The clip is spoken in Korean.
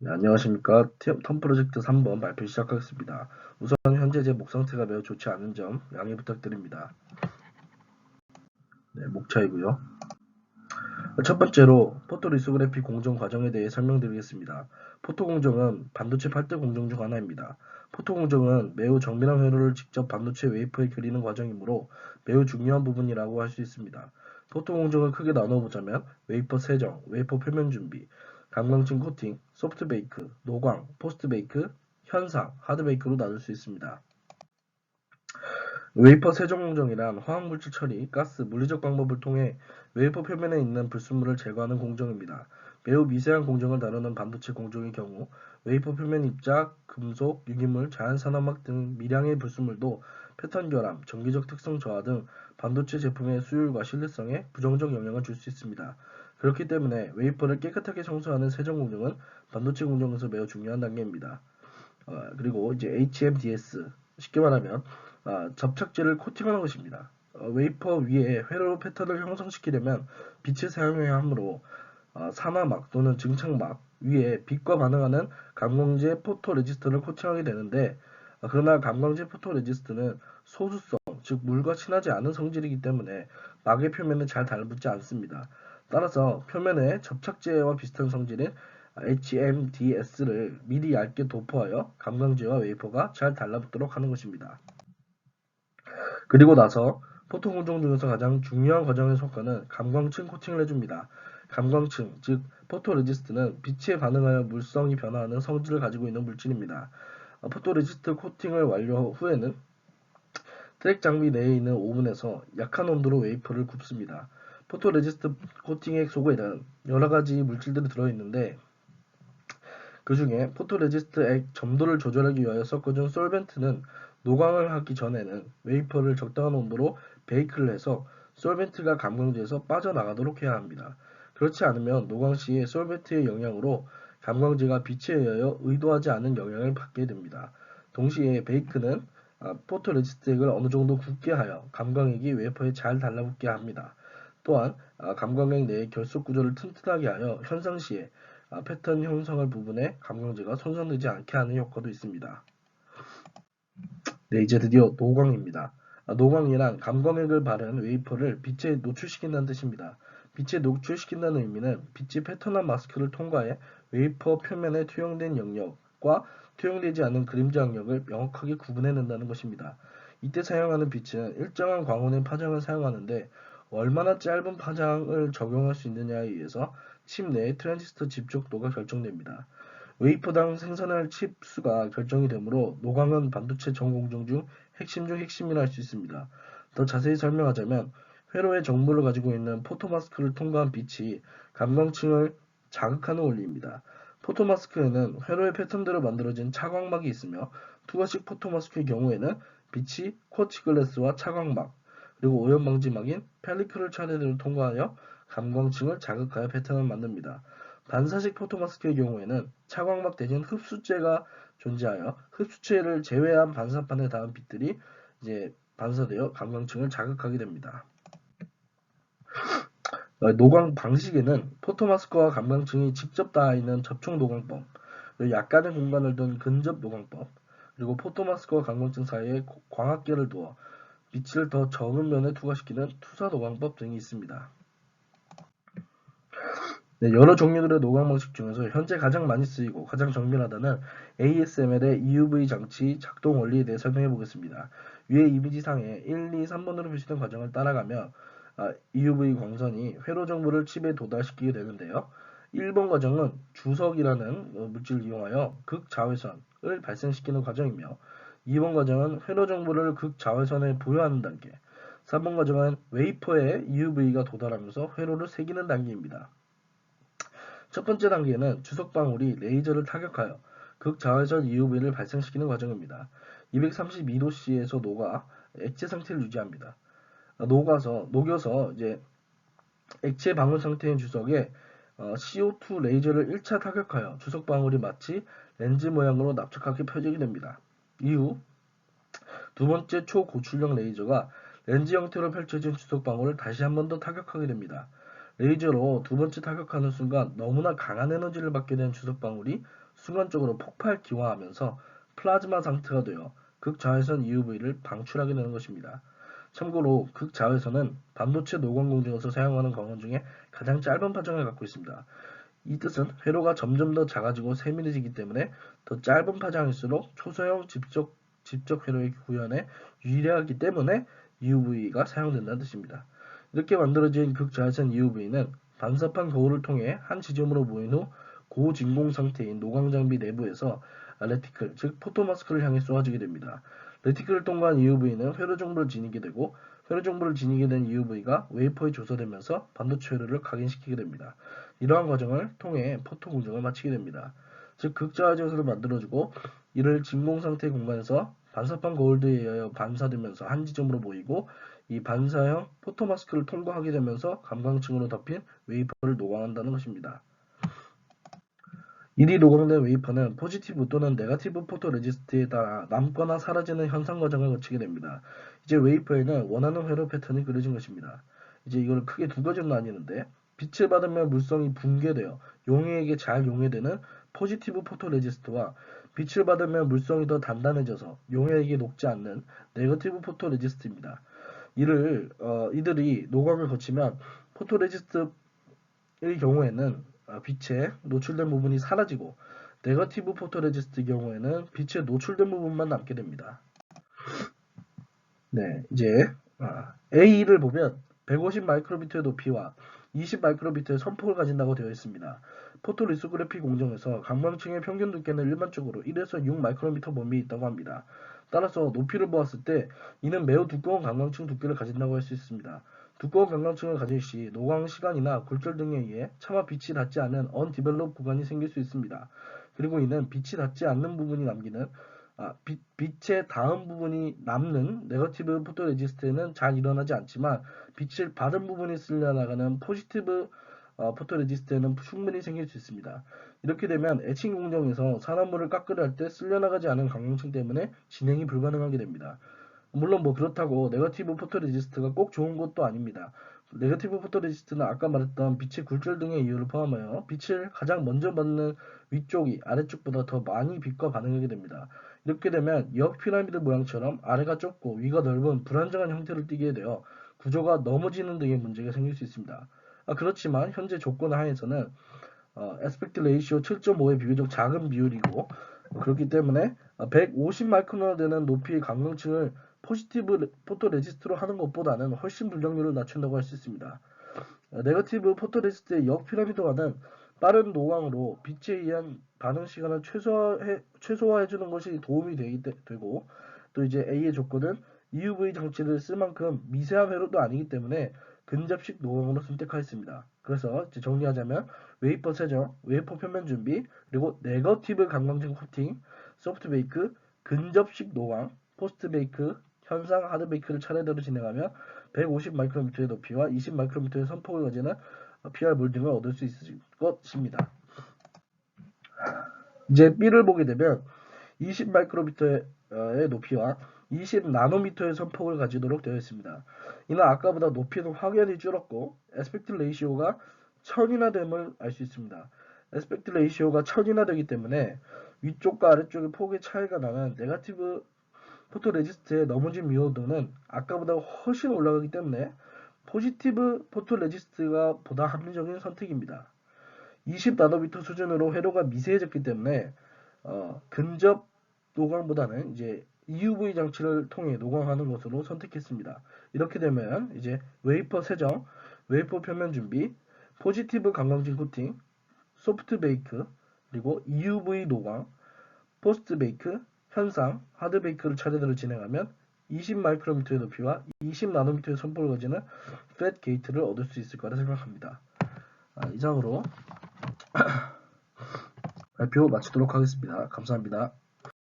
네, 안녕하십니까. 텀 프로젝트 3번 발표 시작하겠습니다. 우선 현재 제 목 상태가 매우 좋지 않은 점 양해 부탁드립니다. 네, 목 차이고요. 첫 번째로 포토리소그래피 공정 과정에 대해 설명드리겠습니다. 포토 공정은 반도체 8대 공정 중 하나입니다. 포토 공정은 매우 정밀한 회로를 직접 반도체 웨이퍼에 그리는 과정이므로 매우 중요한 부분이라고 할 수 있습니다. 포토 공정을 크게 나눠보자면 웨이퍼 세정, 웨이퍼 표면 준비, 감광층 코팅, 소프트 베이크, 노광, 포스트 베이크, 현상, 하드 베이크로 나눌 수 있습니다. 웨이퍼 세정 공정이란 화학물질 처리, 가스, 물리적 방법을 통해 웨이퍼 표면에 있는 불순물을 제거하는 공정입니다. 매우 미세한 공정을 다루는 반도체 공정의 경우 웨이퍼 표면 입자, 금속, 유기물, 자연산화막 등 미량의 불순물도 패턴 결함, 전기적 특성 저하 등 반도체 제품의 수율과 신뢰성에 부정적 영향을 줄 수 있습니다. 그렇기 때문에 웨이퍼를 깨끗하게 청소하는 세정 공정은 반도체 공정에서 매우 중요한 단계입니다. 그리고 이제 HMDS, 쉽게 말하면 접착제를 코팅하는 것입니다. 웨이퍼 위에 회로 패턴을 형성시키려면 빛을 사용해야 하므로 산화막 또는 증착막 위에 빛과 반응하는 감광제 포토레지스트를 코팅하게 되는데, 그러나 감광제 포토레지스트는 소수성, 즉 물과 친하지 않은 성질이기 때문에 막의 표면에 잘 달라붙지 않습니다. 따라서 표면에 접착제와 비슷한 성질인 HMDS를 미리 얇게 도포하여 감광제와 웨이퍼가 잘 달라붙도록 하는 것입니다. 그리고 나서 포토 공정 중에서 가장 중요한 과정의 성과는 감광층 코팅을 해줍니다. 감광층, 즉 포토레지스트는 빛에 반응하여 물성이 변화하는 성질을 가지고 있는 물질입니다. 포토레지스트 코팅을 완료 후에는 트랙 장비 내에 있는 오븐에서 약한 온도로 웨이퍼를 굽습니다. 포토레지스트 코팅액 속에는 여러 가지 물질들이 들어있는데, 그 중에 포토레지스트액 점도를 조절하기 위하여 섞어준 솔벤트는 노광을 하기 전에는 웨이퍼를 적당한 온도로 베이크를 해서 솔벤트가 감광제에서 빠져나가도록 해야 합니다. 그렇지 않으면 노광 시에 솔벤트의 영향으로 감광제가 빛에 의하여 의도하지 않은 영향을 받게 됩니다. 동시에 베이크는 포토레지스트액을 어느 정도 굳게 하여 감광액이 웨이퍼에 잘 달라붙게 합니다. 또한 감광액 내의 결속 구조를 튼튼하게 하여 현상 시에 패턴 형성할 부분에 감광제가 손상되지 않게 하는 효과도 있습니다. 네, 이제 드디어 노광입니다. 노광이란 감광액을 바른 웨이퍼를 빛에 노출시킨다는 뜻입니다. 빛에 노출시킨다는 의미는 빛이 패턴한 마스크를 통과해 웨이퍼 표면에 투영된 영역과 투영되지 않은 그림자 영역을 명확하게 구분해낸다는 것입니다. 이때 사용하는 빛은 일정한 광원의 파장을 사용하는데, 얼마나 짧은 파장을 적용할 수 있느냐에 의해서 칩 내의 트랜지스터 집적도가 결정됩니다. 웨이퍼당 생산할 칩 수가 결정이 되므로 노광은 반도체 전 공정 중 핵심이라 할 수 있습니다. 더 자세히 설명하자면 회로의 정보를 가지고 있는 포토마스크를 통과한 빛이 감광층을 자극하는 원리입니다. 포토마스크에는 회로의 패턴대로 만들어진 차광막이 있으며, 투과식 포토마스크의 경우에는 빛이 쿼츠 글래스와 차광막, 그리고 오염 방지막인 펠리클을 차례대로 통과하여 감광층을 자극하여 패턴을 만듭니다. 반사식 포토마스크의 경우에는 차광막 대신 흡수체가 존재하여 흡수체를 제외한 반사판에 닿은 빛들이 이제 반사되어 감광층을 자극하게 됩니다. 노광 방식에는 포토마스크와 감광층이 직접 닿아 있는 접촉 노광법, 그리고 약간의 공간을 둔 근접 노광법, 그리고 포토마스크와 감광층 사이에 광학계를 두어 빛을 더 적은 면에 투과시키는 투사 노광법 등이 있습니다. 네, 여러 종류들의 노광 방식 중에서 현재 가장 많이 쓰이고 가장 정밀하다는 ASML의 EUV 장치 작동 원리에 대해 설명해 보겠습니다. 위의 이미지상에 1, 2, 3번으로 표시된 과정을 따라가면 EUV 광선이 회로 정보를 칩에 도달시키게 되는데요. 1번 과정은 주석이라는 물질을 이용하여 극자외선을 발생시키는 과정이며, 2번 과정은 회로 정보를 극자외선에 부여하는 단계, 3번 과정은 웨이퍼에 EUV가 도달하면서 회로를 새기는 단계입니다. 첫 번째 단계는 주석방울이 레이저를 타격하여 극자외선 UV를 발생시키는 과정입니다. 232도씨에서 녹아 액체 상태를 유지합니다. 녹여서 이제 액체 방울 상태인 주석에 CO2 레이저를 1차 타격하여 주석방울이 마치 렌즈 모양으로 납작하게 펴지게 됩니다. 이후 두 번째 초고출력 레이저가 렌즈 형태로 펼쳐진 주석방울을 다시 한 번 더 타격하게 됩니다. 레이저로 두 번째 타격하는 순간 너무나 강한 에너지를 받게 된 주석방울이 순간적으로 폭발 기화하면서 플라즈마 상태가 되어 극자외선 UV를 방출하게 되는 것입니다. 참고로 극자외선은 반도체 노광 공정에서 사용하는 광원 중에 가장 짧은 파장을 갖고 있습니다. 이 뜻은 회로가 점점 더 작아지고 세밀해지기 때문에 더 짧은 파장일수록 초소형 집적 회로의 구현에 유리하기 때문에 UV가 사용된다는 뜻입니다. 이렇게 만들어진 극자외선 UV는 반사판 거울을 통해 한 지점으로 모인 후 고진공 상태인 노광 장비 내부에서 레티클, 즉 포토마스크를 향해 쏘아지게 됩니다. 레티클을 통과한 UV는 회로 정보를 지니게 되고 회로 정보를 지니게 된 UV가 웨이퍼에 조사되면서 반도체 회로를 각인시키게 됩니다. 이러한 과정을 통해 포토 공정을 마치게 됩니다. 즉 극자외선을 만들어주고 이를 진공 상태 공간에서 반사판 거울들에 의하여 반사되면서 한 지점으로 모이고 이 반사형 포토마스크를 통과하게 되면서 감광층으로 덮인 웨이퍼를 노광한다는 것입니다. 이리 노광된 웨이퍼는 포지티브 또는 네거티브 포토레지스트에 따라 남거나 사라지는 현상 과정을 거치게 됩니다. 이제 웨이퍼에는 원하는 회로 패턴이 그려진 것입니다. 이제 이걸 크게 두 가지로 나뉘는데 빛을 받으면 물성이 붕괴되어 용해에게 잘 용해되는 포지티브 포토레지스트와 빛을 받으면 물성이 더 단단해져서 용해에게 녹지 않는 네거티브 포토레지스트입니다. 이들이 노광을 거치면 포토레지스트의 경우에는 빛에 노출된 부분이 사라지고 네거티브 포토레지스트의 경우에는 빛에 노출된 부분만 남게 됩니다. 네, 이제 A를 보면 150 마이크로미터의 높이와 20 마이크로미터의 선폭을 가진다고 되어 있습니다. 포토리소그래피 공정에서 강광층의 평균 두께는 일반적으로 1에서 6 마이크로미터 범위에 있다고 합니다. 따라서 높이를 보았을 때 이는 매우 두꺼운 강광층 두께를 가진다고 할 수 있습니다. 두꺼운 강광층을 가질 시 노광 시간이나 굴절 등에 의해 차마 빛이 닿지 않는 언디벨롭 구간이 생길 수 있습니다. 그리고 이는 빛이 닿지 않는 부분이 남기는 빛의 닿은 부분이 남는 네거티브 포토레지스트에는 잘 일어나지 않지만 빛을 받은 부분이 쓸려나가는 포지티브 포토레지스트에는 충분히 생길 수 있습니다. 이렇게 되면 에칭 공정에서 산화물을 깎으려 할 때 쓸려나가지 않은 강광층 때문에 진행이 불가능하게 됩니다. 물론 그렇다고 네거티브 포토레지스트가 꼭 좋은 것도 아닙니다. 네거티브 포토레지스트는 아까 말했던 빛의 굴절 등의 이유를 포함하여 빛을 가장 먼저 받는 위쪽이 아래쪽보다 더 많이 빛과 반응하게 됩니다. 이렇게 되면 역 피라미드 모양처럼 아래가 좁고 위가 넓은 불안정한 형태를 띠게 되어 구조가 넘어지는 등의 문제가 생길 수 있습니다. 그렇지만 현재 조건 하에서는 에스펙트 레이시오 7.5의 비교적 작은 비율이고 그렇기 때문에 150 마이크로나 되는 높이의 강광층을 포지티브 포토레지스트로 하는 것보다는 훨씬 불량률을 낮춘다고 할 수 있습니다. 네거티브 포토레지스트의 역 피라미드화는 빠른 노광으로 빛에 의한 반응 시간을 최소화해주는 것이 도움이 되고 또 이제 A의 조건은 EUV 장치를 쓸 만큼 미세한 회로도 아니기 때문에 근접식 노광으로 선택하였습니다. 그래서 이제 정리하자면 웨이퍼 세정, 웨이퍼 표면 준비, 그리고 네거티브 강광증 코팅, 소프트 베이크, 근접식 노광, 포스트 베이크, 현상 하드 베이크를 차례대로 진행하면 150 마이크로미터의 높이와 20 마이크로미터의 선폭을 가지는 PR 몰딩을 얻을 수 있을 것입니다. 이제 B를 보게 되면 20 마이크로미터의 높이와 20 나노미터의 선폭을 가지도록 되어 있습니다. 이는 아까보다 높이는 확연히 줄었고 에스펙트 레이시오가 1000이나 됨을 알 수 있습니다. 에스펙트 레이시오가 1000이나 되기 때문에 위쪽과 아래쪽의 폭의 차이가 나는 네거티브 포토레지스트의 넘어짐 위험도는 아까보다 훨씬 올라가기 때문에 포지티브 포토레지스트가 보다 합리적인 선택입니다. 20나노미터 수준으로 회로가 미세해졌기 때문에 근접 노광보다는 이제 EUV 장치를 통해 노광하는 것으로 선택했습니다. 이렇게 되면 이제 웨이퍼 세정, 웨이퍼 표면 준비, 포지티브 강광진 코팅, 소프트 베이크, 그리고 EUV 노광, 포스트 베이크, 현상, 하드 베이크를 차례대로 진행하면 20 마이크로미터의 높이와 20 나노미터의 선폭을 가지는 팻 게이트를 얻을 수 있을 거라 생각합니다. 이상으로 발표 마치도록 하겠습니다. 감사합니다.